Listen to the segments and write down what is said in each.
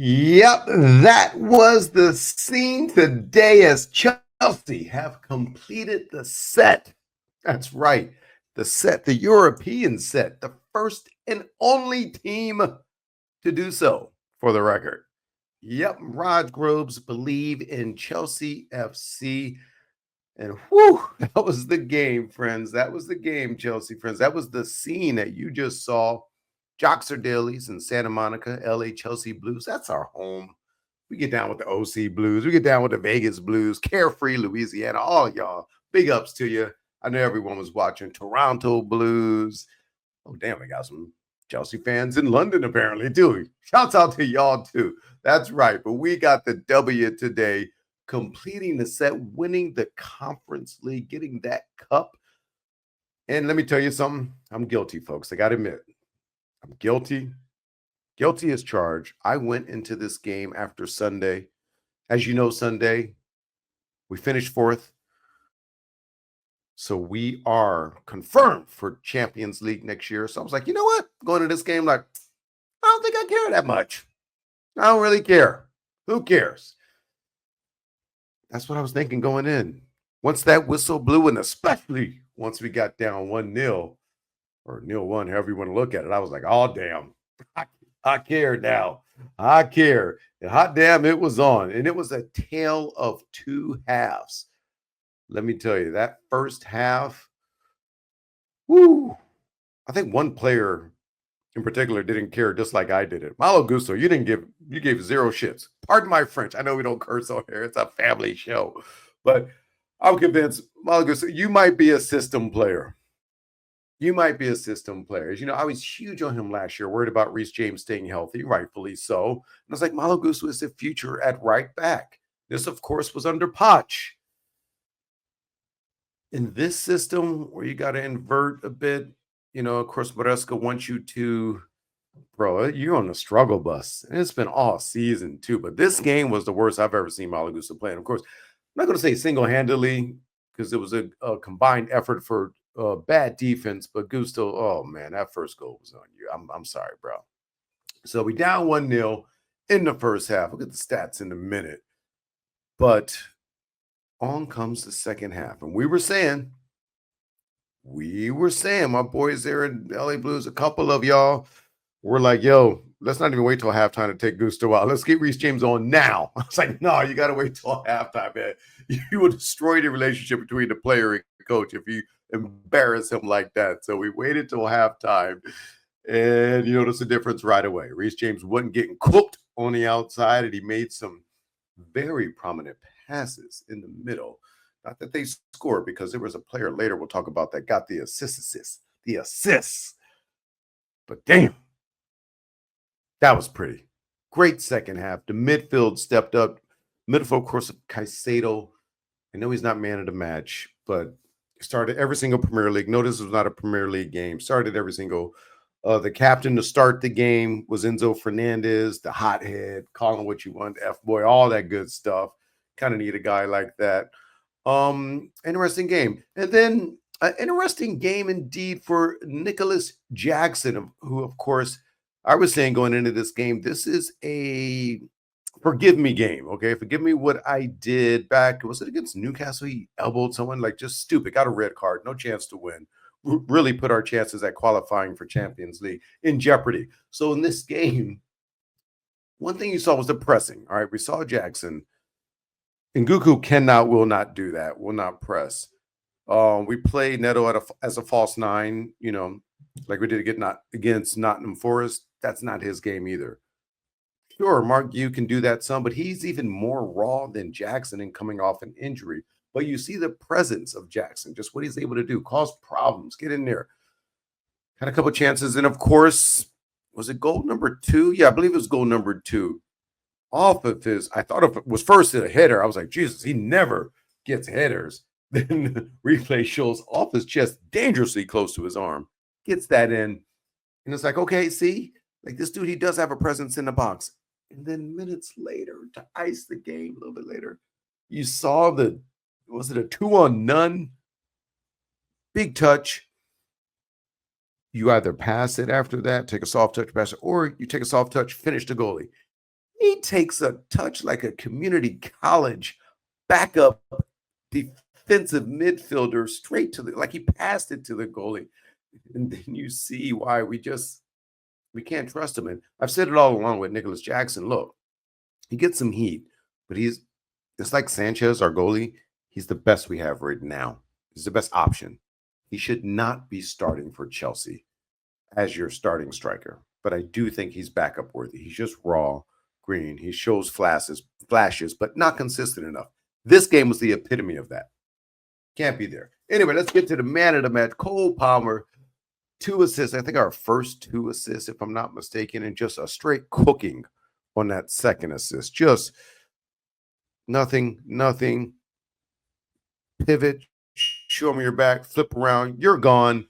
Yep, that was the scene today as Chelsea have completed the set. That's right, the set, the European set, the first and only team to do so, for the record. Yep, Rod Groves believe in Chelsea FC. And whew, that was the game, friends. That was the game, Chelsea friends. That was the scene that you just saw. Joxer Dailies in Santa Monica, LA Chelsea Blues. That's our home. We get down with the OC Blues. We get down with the Vegas Blues, Carefree, Louisiana. All y'all, big ups to you. I know everyone was watching Toronto Blues. Oh, damn, we got some Chelsea fans in London apparently, too. Shouts out to y'all, too. That's right. But we got the W today, completing the set, winning the Conference League, getting that cup. And let me tell you something. I'm guilty, folks. I got to admit, I'm guilty. Guilty as charged. I went into this game after Sunday. As you know, Sunday, we finished fourth. So we are confirmed for Champions League next year. So I was like, you know what? Going to this game, like, I don't think I care that much. I don't really care. Who cares? That's what I was thinking going in. Once that whistle blew, and especially once we got down 1-0 or 0-1, however you want to look at it, I was like, oh, damn. I care now. I care. And hot damn, it was on. And it was a tale of two halves. Let me tell you, that first half, whoo, I think one player in particular didn't care just like I did it. Malo Gusto, you gave zero shits. Pardon my French. I know we don't curse on here. It's a family show. But I'm convinced, Malo Gusto, you might be a system player. You might be a system player. As you know, I was huge on him last year, worried about Reece James staying healthy, rightfully so. And I was like, Malo Gusto is the future at right back. This, of course, was under Poch. In this system where you got to invert a bit, of course, Maresca wants you to, bro, you're on the struggle bus. And it's been all season too. But this game was the worst I've ever seen Malo Gusto play. And of course, I'm not going to say single-handedly because it was a combined effort for bad defense. But Gusto, oh man, that first goal was on you. I'm sorry, bro. So we down 1-0 in the first half. Look at the stats in a minute. But on comes the second half. And we were saying, my boys there in LA Blues, a couple of y'all were like, yo, let's not even wait till halftime to take Gusto out. Let's get Reece James on now. I was like, no, you got to wait till halftime, man. You will destroy the relationship between the player and coach if you embarrass him like that. So we waited till halftime. And you notice the difference right away. Reece James wasn't getting cooked on the outside, and he made some very prominent passes in the middle. Not that they scored, because there was a player later we'll talk about that got the assists. But damn, that was pretty. Great second half. The midfield stepped up. Midfield, of course, Caicedo. I know he's not man of the match, but started every single Premier League. No, this was not a Premier League game. Started every single. The captain to start the game was Enzo Fernandez, the hothead, calling what you want, F-boy, all that good stuff. Kind of need a guy like that. Interesting game. And then an interesting game indeed for Nicholas Jackson, who, of course, I was saying going into this game, this is a forgive me game. Okay. Forgive me what I did back. Was it against Newcastle? He elbowed someone like just stupid, got a red card, no chance to win. Really put our chances at qualifying for Champions League in jeopardy. So in this game, one thing you saw was the pressing. All right. We saw Jackson. Nguku will not do that, will not press. We play Neto as a false nine, like we did against Nottingham Forest. That's not his game either. Sure, Mark Yu can do that some, but he's even more raw than Jackson and coming off an injury. But you see the presence of Jackson, just what he's able to do, cause problems, get in there. Had a couple chances. And of course, was it goal number 2? Yeah, I believe it was goal number 2. Off of his, I thought if it was first a header, I was like, Jesus, he never gets headers. Then the replay shows off his chest, dangerously close to his arm, gets that in. And it's like, okay, see, like this dude, he does have a presence in the box. And then minutes later, to ice the game a little bit later, you saw was it a 2-on-none? Big touch. You either pass it after that, take a soft touch pass, or you take a soft touch, finish the goalie. He takes a touch like a community college backup defensive midfielder straight to the like he passed it to the goalie. And then you see why we can't trust him. And I've said it all along with Nicholas Jackson. Look, he gets some heat, but he's it's like Sanchez, our goalie. He's the best we have right now. He's the best option. He should not be starting for Chelsea as your starting striker. But I do think he's backup worthy. He's just raw, green. He shows flashes, but not consistent enough. This game was the epitome of that. Can't be there. Anyway, let's get to the man of the match. Cole Palmer, 2 assists. I think our first 2 assists, if I'm not mistaken, and just a straight cooking on that second assist. Just nothing. Pivot, show me your back, flip around, you're gone,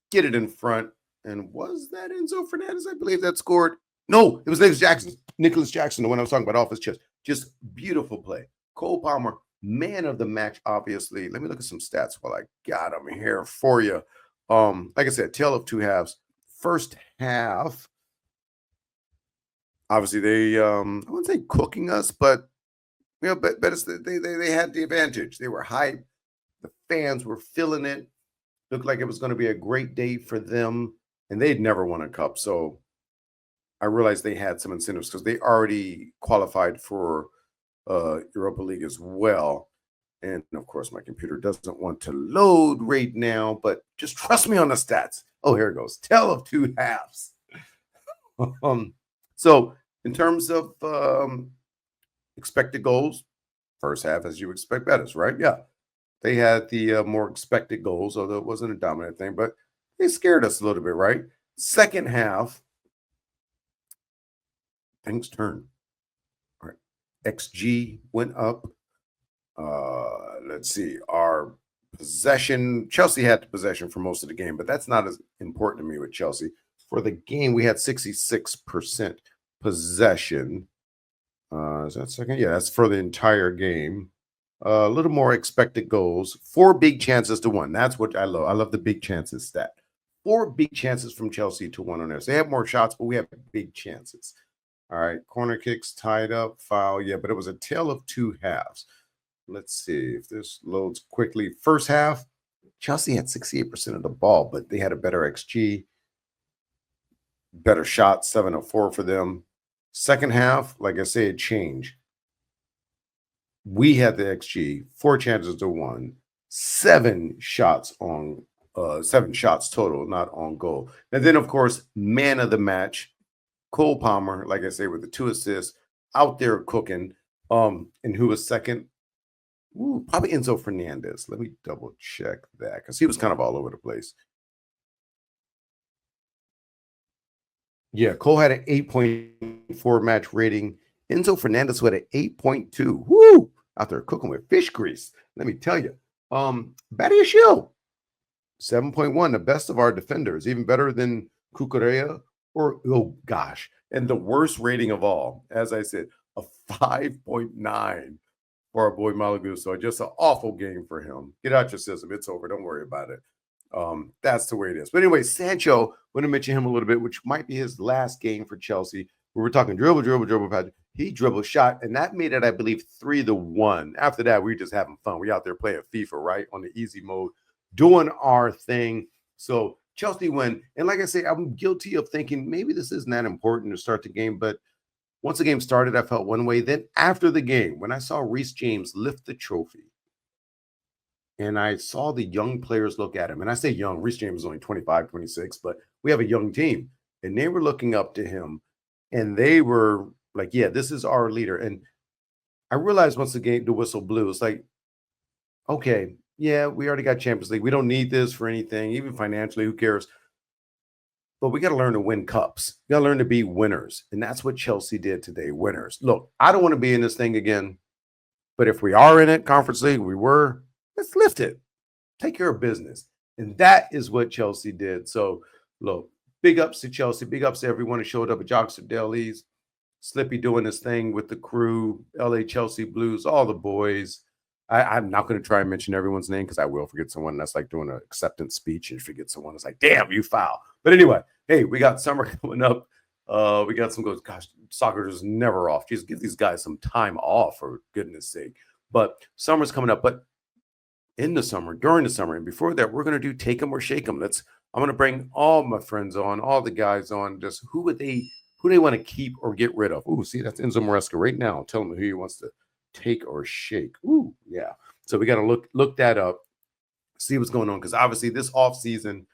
get it in front. And was that Enzo Fernandez? I believe that scored. No, it was Nicholas Jackson, the one I was talking about off his chest. Just beautiful play. Cole Palmer, man of the match, obviously. Let me look at some stats while I got them here for you. Like I said, tale of 2 halves. First half, obviously they I wouldn't say cooking us, but but they had the advantage. They were hyped. The fans were feeling it. Looked like it was going to be a great day for them, and they'd never won a cup. So I realized they had some incentives because they already qualified for Europa League as well. And of course, my computer doesn't want to load right now, but just trust me on the stats. Oh, here it goes. Tale of 2 halves. So in terms of expected goals, first half, as you expect, Betis, right? Yeah. They had the more expected goals, although it wasn't a dominant thing, but they scared us a little bit, right? Second half, things turned. All right. XG went up. Let's see. Our possession, Chelsea had the possession for most of the game, but that's not as important to me with Chelsea. For the game, we had 66% possession. Is that second? Yeah, that's for the entire game. A little more expected goals. 4 big chances to 1. That's what I love. I love the big chances stat. 4 big chances from Chelsea to 1 on us. They have more shots, but we have big chances. All right. Corner kicks tied up, foul. Yeah, but it was a tale of 2 halves. Let's see if this loads quickly. First half, Chelsea had 68% of the ball, but they had a better XG, better shot, 7 of 4 for them. Second half, like I say, it changed. We had the XG, 4 chances to 1, 7 shots on 7 shots total, not on goal. And then, of course, man of the match, Cole Palmer, like I say, with the 2 assists, out there cooking. And who was second? Ooh, probably Enzo Fernandez. Let me double check that because he was kind of all over the place. Yeah, Cole had an 8.4 match rating. Enzo Fernandez had an 8.2. Woo! Out there cooking with fish grease. Let me tell you. Badiashile, 7.1, the best of our defenders, even better than Cucurella or oh gosh. And the worst rating of all, as I said, a 5.9 for our boy Malagu. So just an awful game for him. Get out your system. It's over. Don't worry about it. That's the way it is. But anyway, Sancho, I want to mention him a little bit, which might be his last game for Chelsea. We were talking dribble. He dribbled, shot, and that made it, I believe, 3-1. After that, we were just having fun. We out there playing FIFA, right, on the easy mode, doing our thing. So Chelsea win. And like I say, I'm guilty of thinking maybe this isn't that important to start the game, but once the game started, I felt one way. Then after the game, when I saw Reece James lift the trophy, and I saw the young players look at him, and I say young, Reece James is only 25, 26, but we have a young team, and they were looking up to him, and they were like, yeah, this is our leader. And I realized once the whistle blew, it's like, okay, yeah, we already got Champions League. We don't need this for anything, even financially, who cares? But we got to learn to win cups. We got to learn to be winners. And that's what Chelsea did today, winners. Look, I don't want to be in this thing again, but if we are in it, Conference League, let's lift it. Take care of business. And that is what Chelsea did. So, look, big ups to Chelsea. Big ups to everyone who showed up at Jocks of Delhi's. Slippy doing his thing with the crew, LA Chelsea Blues, all the boys. I'm not going to try and mention everyone's name because I will forget someone. That's like doing an acceptance speech and forget someone. It's like, damn, you foul. But anyway, hey, we got summer coming up. We got some goes. Gosh, soccer is never off. Just give these guys some time off, for goodness sake. But summer's coming up. But in the summer, during the summer, and before that, we're going to do take them or shake them. I'm going to bring all my friends on, all the guys on. Just who they want to keep or get rid of. Ooh, see, that's Enzo Maresca right now. Tell him who he wants to take or shake. Ooh, yeah. So we got to look that up, see what's going on, because obviously this off season,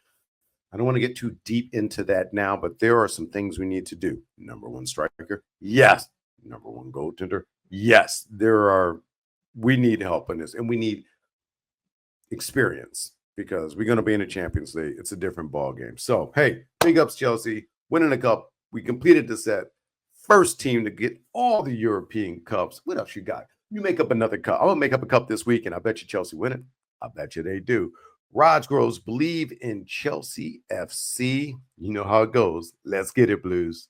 I don't want to get too deep into that now, but there are some things we need to do. Number one striker, yes. Number one goaltender, yes. We need help in this, and we need experience because we're going to be in the Champions League. It's a different ball game. So, hey, big ups Chelsea, winning a cup. We completed the set. First team to get all the European cups. What else you got? You make up another cup. I'm going to make up a cup this week, and I bet you Chelsea win it. I bet you they do. Raj Groves, believe in Chelsea FC. You know how it goes. Let's get it, Blues.